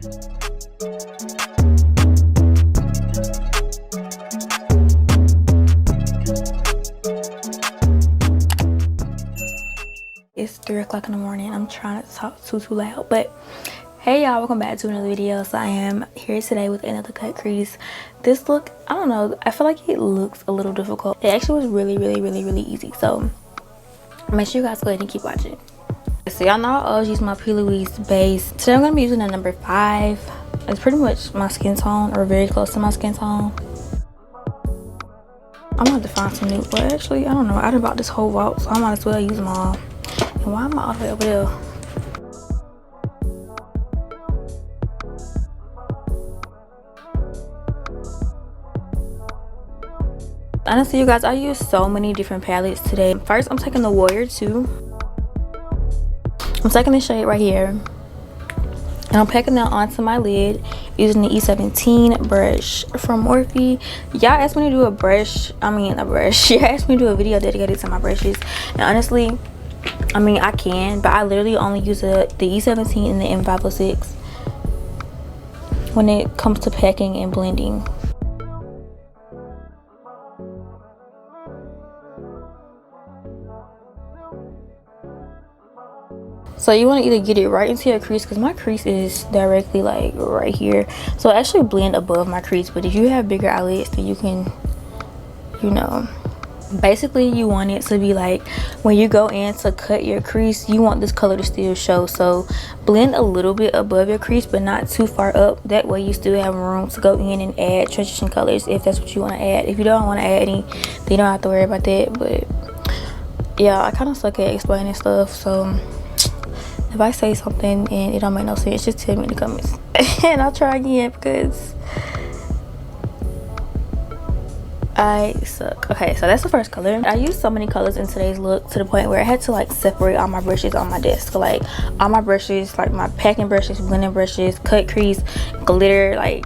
It's 3 o'clock in the morning. I'm trying to talk too loud, but hey y'all, welcome back to another video. So I am here today with another cut crease. This look, I don't know, I feel like it looks a little difficult. It actually was really easy, so make sure you guys go ahead and keep watching. So y'all know I always use my P. Louise base. Today I'm going to be using the number 5. It's pretty much my skin tone, or very close to my skin tone. I'm going to have to find some new, but actually I don't know, I done bought this whole vault, so I might as well use them all. And why am I all the way over there? Honestly, you guys, I use so many different palettes today. First, I'm taking the Warrior 2. I'm taking this shade right here. And I'm packing that onto my lid using the E17 brush from Morphe. Y'all asked me to do a brush. Y'all asked me to do a video dedicated to my brushes. And honestly, I can, but I literally only use the E17 and the M506 when it comes to packing and blending. So you want to either get it right into your crease, because my crease is directly like right here, so I actually blend above my crease. But if you have bigger eyelids, then you can, basically you want it to be like when you go in to cut your crease, you want this color to still show. So blend a little bit above your crease, but not too far up. That way you still have room to go in and add transition colors if that's what you want to add. If you don't want to add any, then you don't have to worry about that. But yeah, I kind of suck at explaining stuff, so if I say something and it don't make no sense, just tell me in the comments and I'll try again, because I suck. Okay, so that's the first color. I used so many colors in today's look to the point where I had to like separate all my brushes on my desk. Like all my brushes, like my packing brushes, blending brushes, cut crease, glitter, like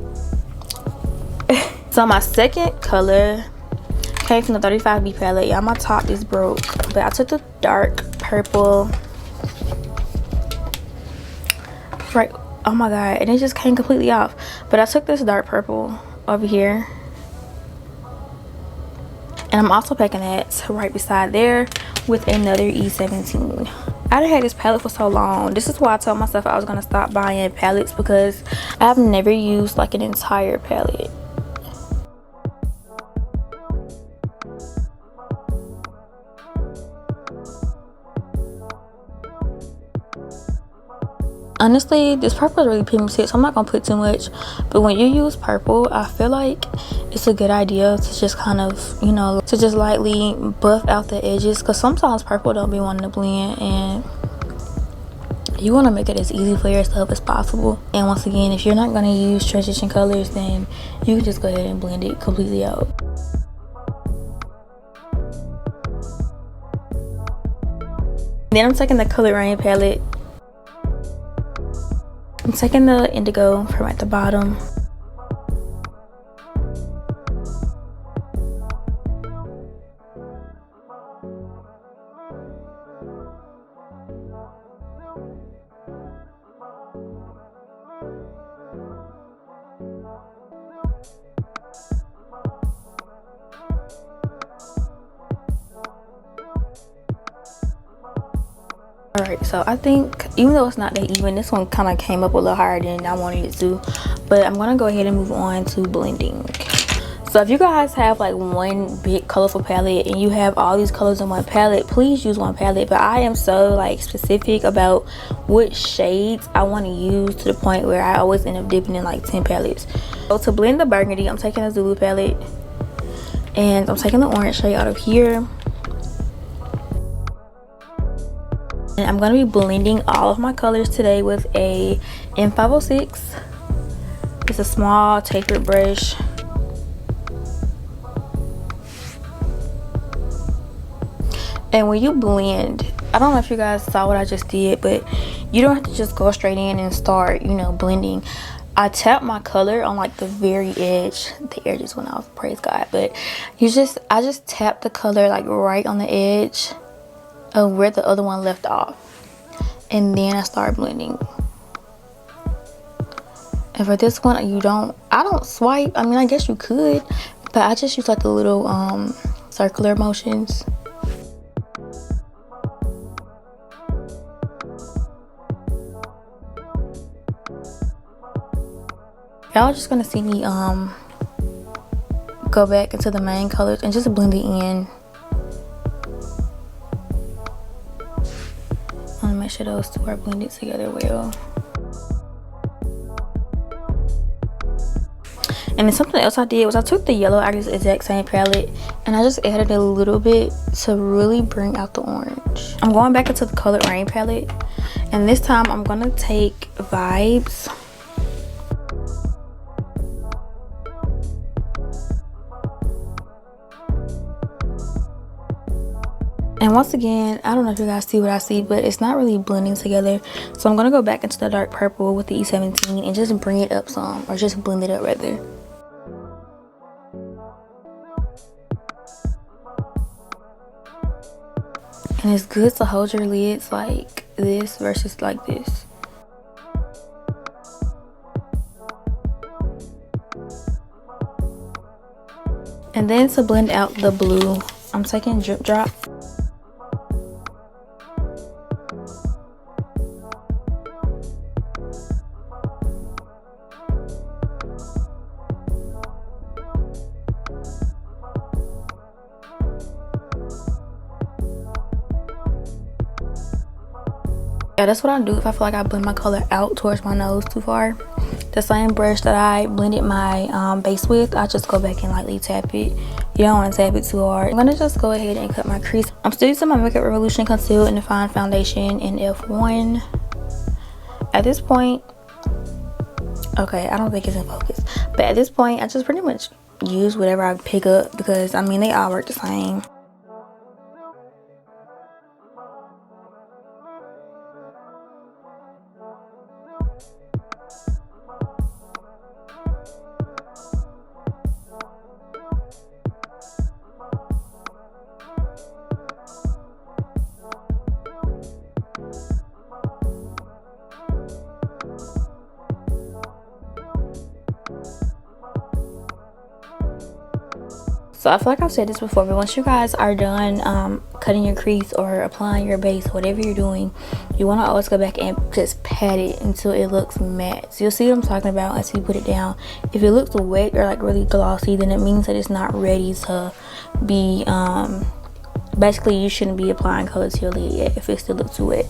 so my second color came from the 35B palette. Y'all, my top is broke, but I took the dark purple. Right, oh my god, and it just came completely off. But I took this dark purple over here, and I'm also packing that right beside there with another E17. I done had this palette for so long. This is why I told myself I was gonna stop buying palettes, because I've never used like an entire palette. Honestly, this purple is really pigmented, so I'm not gonna put too much. But when you use purple, I feel like it's a good idea to just kind of, to just lightly buff out the edges, because sometimes purple don't be wanting to blend, and you want to make it as easy for yourself as possible. And once again, if you're not gonna use transition colors, then you can just go ahead and blend it completely out. Then I'm taking the Color Rain palette. I'm taking the indigo from at the bottom. Alright, so I think even though it's not that even, this one kind of came up a little higher than I wanted it to. But I'm gonna go ahead and move on to blending. So if you guys have like one big colorful palette and you have all these colors in one palette, please use one palette. But I am so like specific about what shades I want to use, to the point where I always end up dipping in like 10 palettes. So to blend the burgundy, I'm taking a Zulu palette, and I'm taking the orange shade out of here. And I'm going to be blending all of my colors today with a M506. It's a small tapered brush. And when you blend, I don't know if you guys saw what I just did, but you don't have to just go straight in and start, blending. I tap my color on like the very edge. The air just went off, praise God. But I just tap the color like right on the edge of where the other one left off, and then I start blending. And for this one, I don't swipe. I mean, I guess you could, but I just use like the little circular motions. Y'all just gonna see me go back into the main colors and just blend it in. I want to make sure those two are blended together well. And then something else I did was I took the yellow out of this exact same palette and I just added a little bit to really bring out the orange. I'm going back into the Color Rain palette, and this time I'm gonna take Vibes. And once again, I don't know if you guys see what I see, but it's not really blending together. So I'm gonna go back into the dark purple with the E17 and just bring it up some, or just blend it up rather. And it's good to hold your lids like this versus like this. And then to blend out the blue, I'm taking Drip Drop. Yeah, that's what I do if I feel like I blend my color out towards my nose too far. The same brush that I blended my base with, I just go back and lightly tap it. You don't want to tap it too hard. I'm gonna just go ahead and cut my crease. I'm still using my Makeup Revolution Conceal and Define Foundation in F1. At this point, okay, I don't think it's in focus, but at this point, I just pretty much use whatever I pick up because I mean they all work the same. So I feel like I've said this before, but once you guys are done cutting your crease or applying your base, whatever you're doing, you want to always go back and just pat it until it looks matte. So you'll see what I'm talking about as you put it down. If it looks wet or like really glossy, then it means that it's not ready to be basically you shouldn't be applying color to your lid yet if it still looks too wet.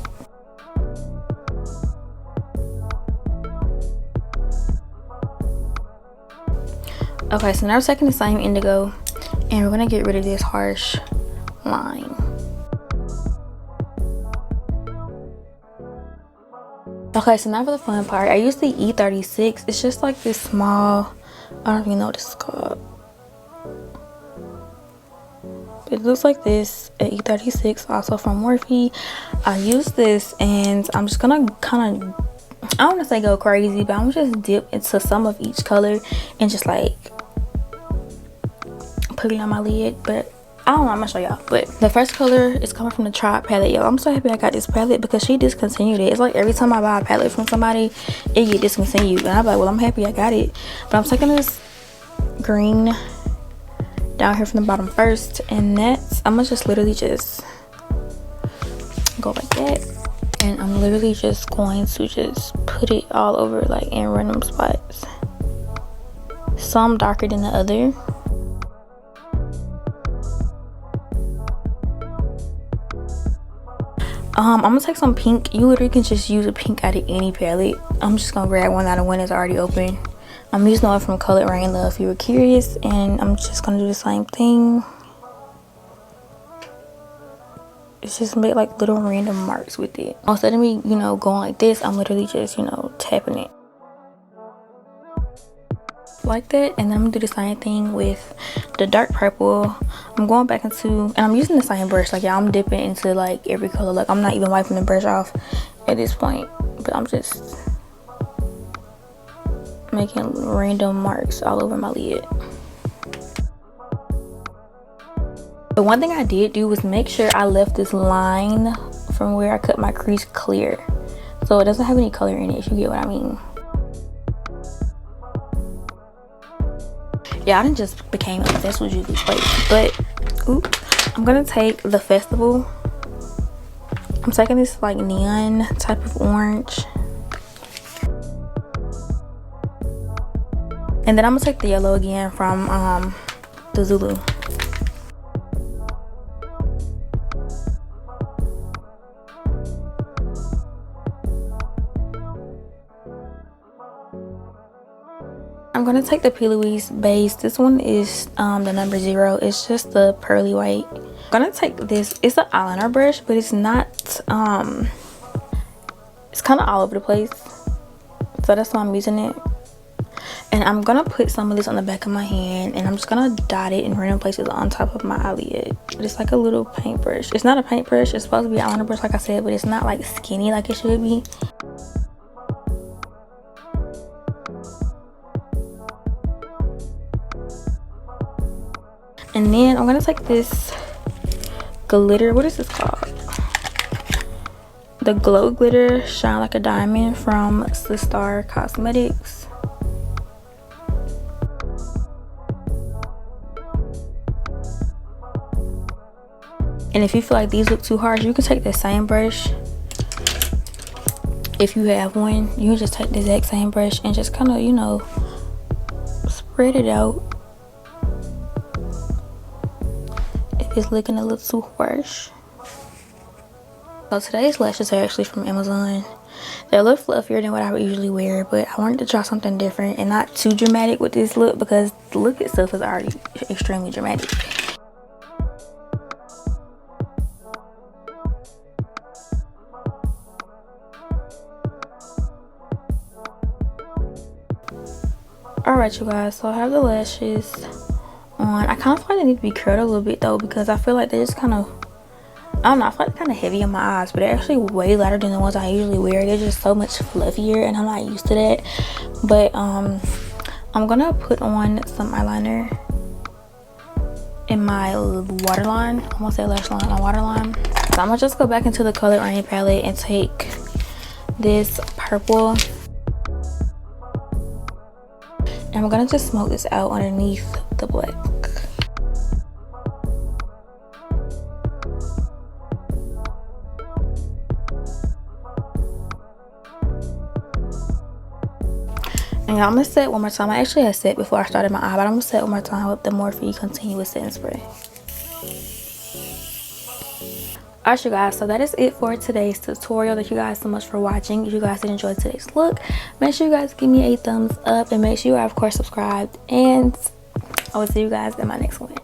Okay, so now we're taking the same indigo and we're gonna get rid of this harsh line. Okay, so now for the fun part. I use the E36. It's just like this small, I don't even know what this is called. It looks like this at E36, also from Morphe. I use this and I'm just gonna kind of, I don't want to say go crazy, but I'm just dip into some of each color and just like put it on my lid. But I don't know, I'm gonna show y'all. But the first color is coming from the Tribe palette. Y'all, I'm so happy I got this palette because she discontinued it. It's like every time I buy a palette from somebody, it get discontinued, and I'm like, well, I'm happy I got it. But I'm taking this green down here from the bottom first, and that's, I'm gonna just literally just go like that, and I'm literally just going to just put it all over like in random spots. Some darker than the other. I'm gonna take some pink. You literally can just use a pink out of any palette. I'm just gonna grab one out of one that's already open. I'm using one from Color Rain Love if you were curious, and I'm just gonna do the same thing. It's just make like little random marks with it. Instead of me, you know, going like this, I'm literally just, you know, tapping it like that. And then I'm gonna do the same thing with the dark purple. I'm going back into, and I'm using the same brush. Like, yeah, I'm dipping into like every color. Like, I'm not even wiping the brush off at this point, but I'm just making random marks all over my lid. But one thing I did do was make sure I left this line from where I cut my crease clear, so it doesn't have any color in it, if you get what I mean. Yeah, I done just became obsessed with Julie's place. But I'm gonna take the Festival. I'm taking this like neon type of orange. And then I'm gonna take the yellow again from the Zulu. I'm gonna take the P. Louise base. This one is the number 0. It's just the pearly white. I'm gonna take this. It's an eyeliner brush, but it's not it's kind of all over the place, so that's why I'm using it. And I'm gonna put some of this on the back of my hand, and I'm just gonna dot it in random places on top of my eyelid. It's like a little paintbrush. It's not a paintbrush. It's supposed to be an eyeliner brush, like I said, but it's not like skinny like it should be. And then I'm gonna take this glitter. What is this called? The Glow Glitter Shine Like a Diamond from the Star Cosmetics. And if you feel like these look too harsh, you can take the same brush. If you have one, you can just take the exact same brush and just kind of, you know, spread it out. It's looking a little too harsh. So today's lashes are actually from Amazon. They're a little fluffier than what I would usually wear, but I wanted to try something different and not too dramatic with this look, because the look itself is already extremely dramatic. Alright, you guys, so I have the lashes on. I kind of feel like they need to be curled a little bit though, because I feel like they're just kind of, I don't know, I feel like they're kind of heavy in my eyes, but they're actually way lighter than the ones I usually wear. They're just so much fluffier, and I'm not used to that. But I'm gonna put on some eyeliner in my waterline. I almost said lash line, my waterline. So I'm gonna just go back into the Color Rain palette and take this purple, and I'm gonna just smoke this out underneath the black. And I'm gonna set one more time. I actually had set before I started my eye, but I'm gonna set one more time with the Morphe Continuous Setting Spray. Alright, you guys, so that is it for today's tutorial. Thank you guys so much for watching. If you guys did enjoy today's look, make sure you guys give me a thumbs up, and make sure you are, of course, subscribed, and I will see you guys in my next one.